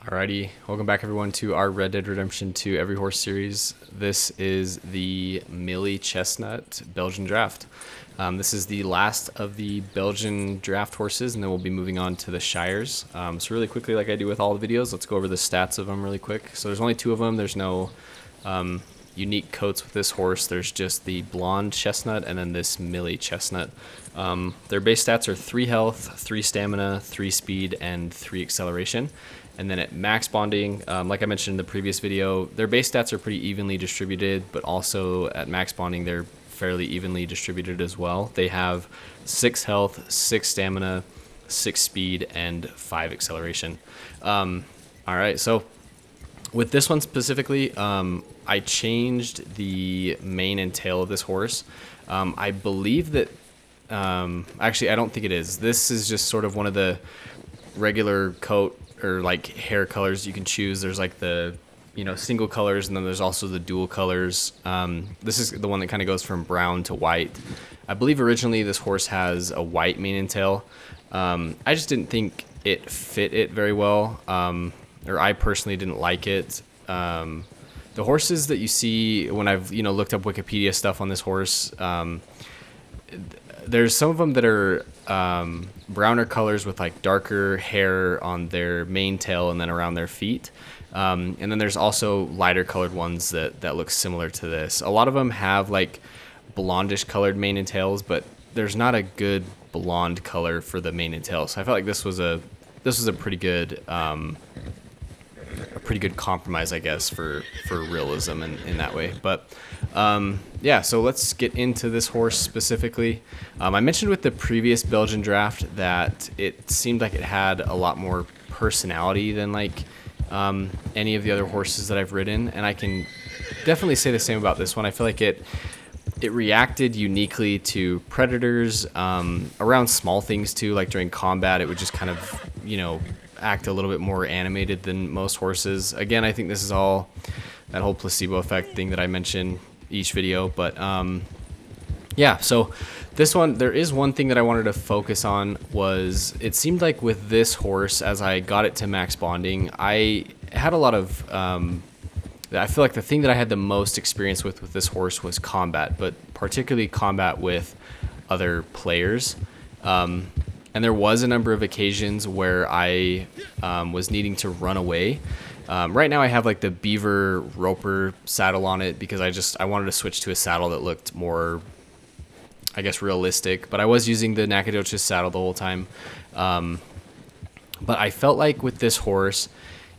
Alrighty, welcome back everyone to our Red Dead Redemption 2 Every Horse series. This is the Mealy Chestnut Belgian draft. This is the last of the Belgian draft horses, and then we'll be moving on to the Shires. So really quickly, like I do with all the videos, let's go over the stats of them really quick. So there's only two of them. There's no unique coats with this horse. There's just the blonde chestnut and then this Mealy Chestnut. Their base stats are 3 health, 3 stamina, 3 speed, and 3 acceleration. And then at max bonding, like I mentioned in the previous video, their base stats are pretty evenly distributed, but also at max bonding, they're fairly evenly distributed as well. They have 6 health, 6 stamina, 6 speed, and 5 acceleration. All right, so with this one specifically, I changed the mane and tail of this horse. I believe that, actually, I don't think it is. This is just sort of one of the regular coat or like hair colors you can choose. There's like the single colors, and then there's also the dual colors. This is the one that kind of goes from brown to white. I believe originally this horse has a white mane and tail. I just didn't think it fit it very well, or I personally didn't like it. The horses that you see when I've looked up Wikipedia stuff on this horse, there's some of them that are browner colors with like darker hair on their mane, tail, and then around their feet. And then there's also lighter colored ones that look similar to this. A lot of them have like blondish colored mane and tails, but there's not a good blonde color for the mane and tail. So I felt like this was a pretty good compromise, I guess, for realism in that way. But yeah, so let's get into this horse specifically. I mentioned with the previous Belgian draft that it seemed like it had a lot more personality than like any of the other horses that I've ridden, and I can definitely say the same about this one. I feel like it reacted uniquely to predators, around small things too, like during combat it would just kind of act a little bit more animated than most horses. Again, I think this is all that whole placebo effect thing that I mention each video, but yeah, so this one, there is one thing that I wanted to focus on. Was it seemed like with this horse, as I got it to max bonding, I had a lot of I feel like the thing that I had the most experience with this horse was combat, but particularly combat with other players. And there was a number of occasions where I was needing to run away. Right now I have like the beaver roper saddle on it because I wanted to switch to a saddle that looked more, I guess, realistic. But I was using the Nacogdoches saddle the whole time. But I felt like with this horse,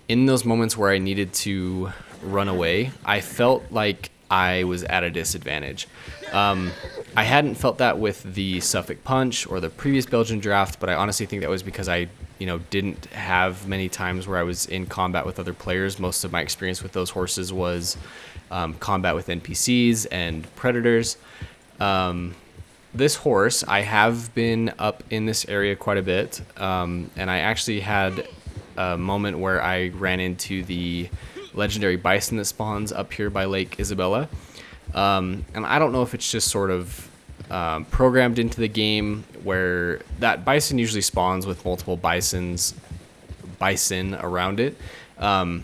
in those moments where I needed to run away, I felt like I was at a disadvantage. I hadn't felt that with the Suffolk Punch or the previous Belgian draft, but I honestly think that was because I, didn't have many times where I was in combat with other players. Most of my experience with those horses was combat with NPCs and predators. This horse, I have been up in this area quite a bit, and I actually had a moment where I ran into the legendary bison that spawns up here by Lake Isabella. And I don't know if it's just sort of programmed into the game where that bison usually spawns with multiple bison around it, and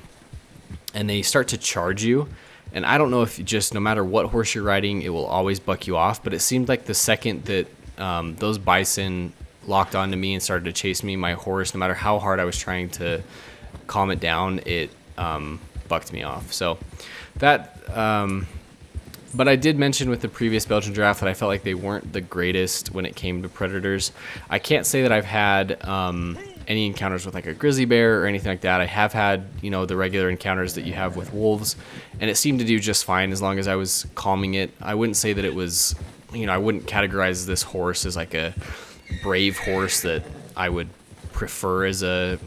they start to charge you. And I don't know if just no matter what horse you're riding, it will always buck you off. But it seemed like the second that those bison locked onto me and started to chase me, my horse, no matter how hard I was trying to calm it down, it bucked me off. So that. But I did mention with the previous Belgian draft that I felt like they weren't the greatest when it came to predators. I can't say that I've had any encounters with like a grizzly bear or anything like that. I have had, the regular encounters that you have with wolves, and it seemed to do just fine as long as I was calming it. I wouldn't say that it was, I wouldn't categorize this horse as like a brave horse that I would prefer as a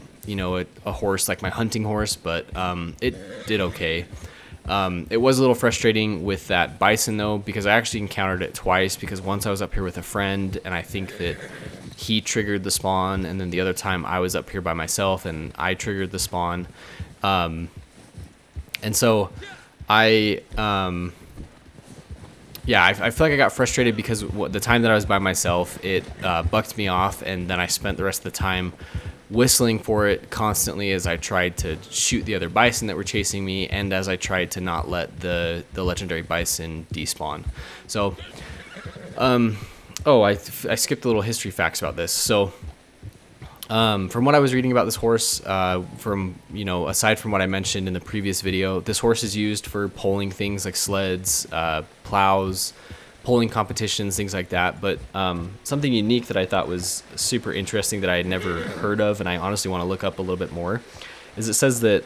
horse like my hunting horse, but it did okay. It was a little frustrating with that bison though, because I actually encountered it twice, because once I was up here with a friend and I think that he triggered the spawn, and then the other time I was up here by myself and I triggered the spawn. And so I feel like I got frustrated because the time that I was by myself, it bucked me off, and then I spent the rest of the time whistling for it constantly as I tried to shoot the other bison that were chasing me, and as I tried to not let the legendary bison despawn. So, I skipped a little history facts about this. So, from what I was reading about this horse, aside from what I mentioned in the previous video, this horse is used for pulling things like sleds, plows, polling competitions, things like that. But something unique that I thought was super interesting that I had never heard of, and I honestly want to look up a little bit more, is it says that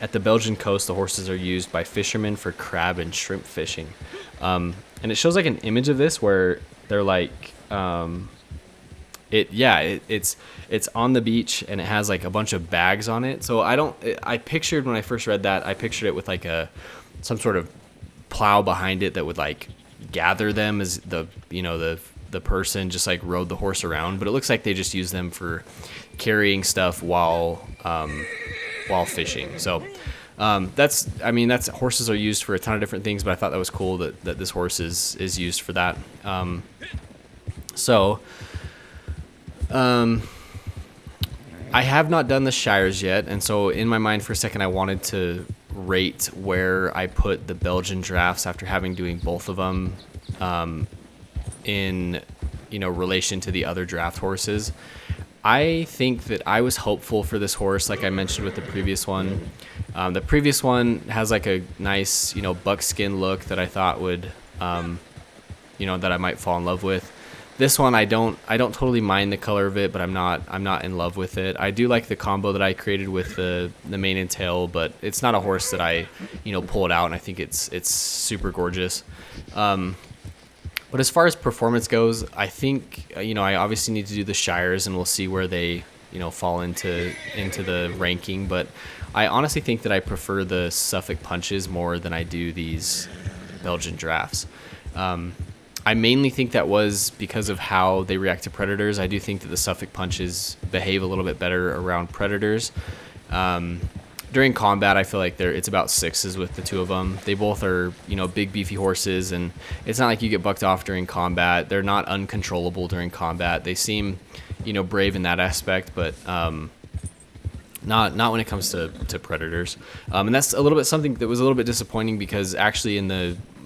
at the Belgian coast, the horses are used by fishermen for crab and shrimp fishing. And it shows like an image of this where they're like, it's on the beach and it has like a bunch of bags on it. So I pictured when I first read that, I pictured it with like some sort of plow behind it that would like gather them as the person just like rode the horse around. But it looks like they just use them for carrying stuff while fishing. So that's horses are used for a ton of different things, but I thought that was cool that this horse is used for that. I have not done the Shires yet, and so in my mind for a second I wanted to rate where I put the Belgian drafts after having doing both of them in relation to the other draft horses. I think that I was hopeful for this horse, like I mentioned with the previous one. The previous one has like a nice buckskin look that I thought would that I might fall in love with. This one I don't totally mind the color of it, but I'm not in love with it. I do like the combo that I created with the mane and tail, but it's not a horse that I pull it out and I think it's super gorgeous. But as far as performance goes, I think I obviously need to do the Shires and we'll see where they fall into the ranking, but I honestly think that I prefer the Suffolk punches more than I do these Belgian drafts. I mainly think that was because of how they react to predators. I do think that the Suffolk punches behave a little bit better around predators. During combat, I feel like it's about sixes with the two of them. They both are, big beefy horses, and it's not like you get bucked off during combat. They're not uncontrollable during combat. They seem, brave in that aspect, but not when it comes to predators. And that's a little bit something that was a little bit disappointing because actually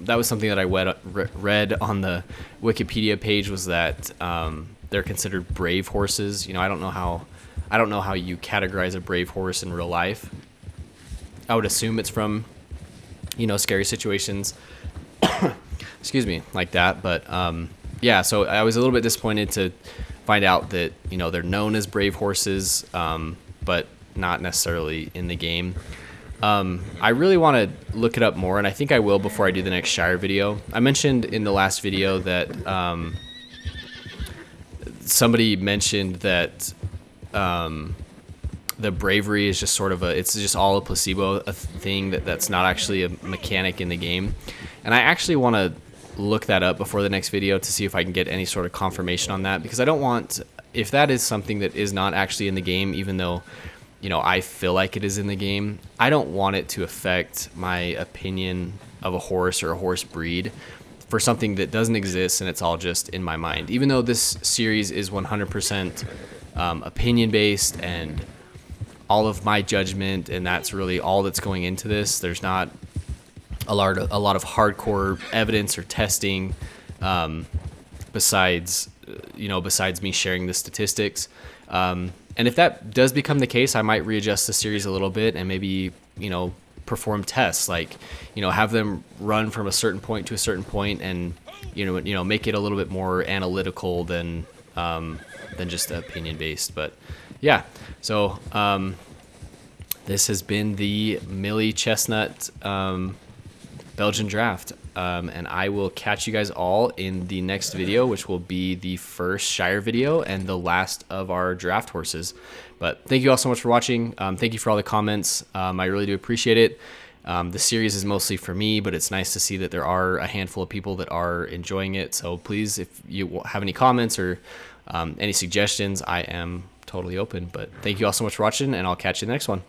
that was something that I read on the Wikipedia page was that they're considered brave horses. I don't know how you categorize a brave horse in real life. I would assume it's from scary situations, excuse me, like that. But so I was a little bit disappointed to find out that they're known as brave horses, but not necessarily in the game. I really want to look it up more, and I think I will before I do the next Shire video. I mentioned in the last video that somebody mentioned that the bravery is just sort of it's just all a placebo, a thing that's not actually a mechanic in the game. And I actually want to look that up before the next video to see if I can get any sort of confirmation on that, because I don't want, if that is something that is not actually in the game, even though I feel like it is in the game, I don't want it to affect my opinion of a horse or a horse breed for something that doesn't exist and it's all just in my mind. Even though this series is 100% opinion based and all of my judgment, and that's really all that's going into this. There's not a lot of hardcore evidence or testing besides me sharing the statistics. And if that does become the case, I might readjust the series a little bit and maybe, perform tests, like, have them run from a certain point to a certain point and, make it a little bit more analytical than just opinion based. But yeah, so this has been the Mealy Chestnut Belgian draft. And I will catch you guys all in the next video, which will be the first Shire video and the last of our draft horses. But thank you all so much for watching. Thank you for all the comments. I really do appreciate it. The series is mostly for me, but it's nice to see that there are a handful of people that are enjoying it. So please, if you have any comments or any suggestions, I am totally open. But thank you all so much for watching, and I'll catch you in the next one.